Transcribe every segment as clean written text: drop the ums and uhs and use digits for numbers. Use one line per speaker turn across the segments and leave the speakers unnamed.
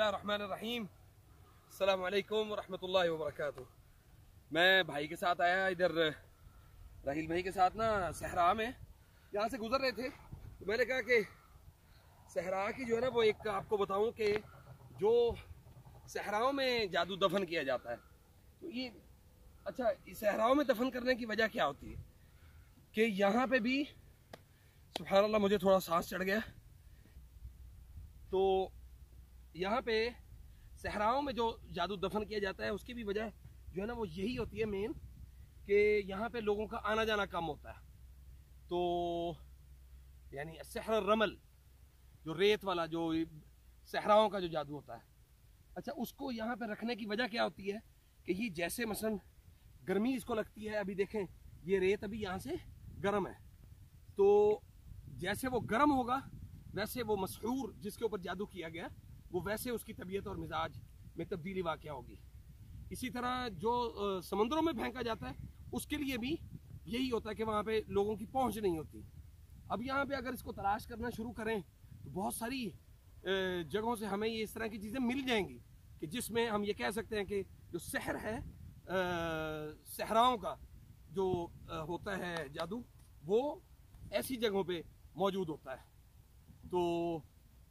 बिस्मिल्लाहिर्रहमानिर्रहीम। अस्सलाम वालेकुम वरहमतुल्लाहि वबरकातुह। मैं भाई के साथ आया इधर, राहिल भाई के साथ ना सहरा में, यहाँ से गुजर रहे थे तो मैंने कहा कि सहरा की जो है ना वो एक आपको बताऊं कि जो सहराओं में जादू दफन किया जाता है, तो ये अच्छा सहराओं में दफन करने की वजह क्या होती है कि यहाँ पे भी सुभान अल्लाह मुझे थोड़ा सांस चढ़ गया। तो यहाँ पे सहराओं में जो जादू दफन किया जाता है उसकी भी वजह जो है ना वो यही होती है मेन, कि यहाँ पे लोगों का आना जाना कम होता है। तो यानी सहर रमल जो रेत वाला जो सहराओं का जो जादू होता है, अच्छा उसको यहाँ पे रखने की वजह क्या होती है कि ये जैसे मसलन गर्मी इसको लगती है, अभी देखें ये रेत अभी यहाँ से गर्म है, तो जैसे वो गर्म होगा वैसे वो मसहूर जिसके ऊपर जादू किया गया वो वैसे उसकी तबीयत और मिजाज में तब्दीली वाक़या होगी। इसी तरह जो समुद्रों में फेंका जाता है उसके लिए भी यही होता है कि वहाँ पे लोगों की पहुँच नहीं होती। अब यहाँ पे अगर इसको तलाश करना शुरू करें तो बहुत सारी जगहों से हमें ये इस तरह की चीज़ें मिल जाएंगी कि जिसमें हम ये कह सकते हैं कि जो सहर है सहराओं का जो होता है जादू वो ऐसी जगहों पे मौजूद होता है। तो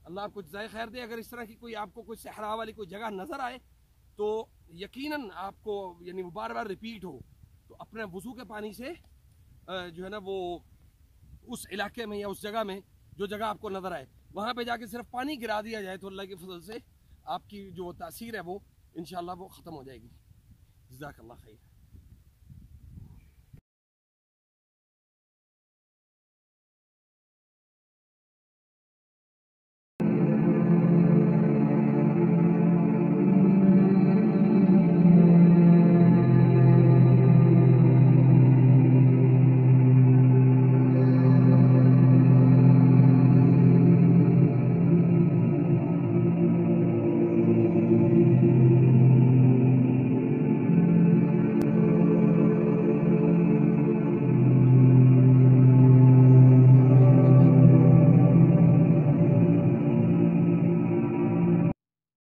अल्लाह आपको जज़ाए खैर दे। अगर इस तरह की कोई आपको कोई सहरा वाली कोई जगह नज़र आए तो यकीनन आपको यानी वो बार बार रिपीट हो तो अपने वज़ू के पानी से जो है ना वो उस इलाके में या उस जगह में जो जगह आपको नज़र आए वहाँ पे जाके सिर्फ पानी गिरा दिया जाए तो अल्लाह के फजल से आपकी जो तासीर है वो इंशाअल्लाह वो ख़त्म हो जाएगी। जज़ाकल्लाह खैर।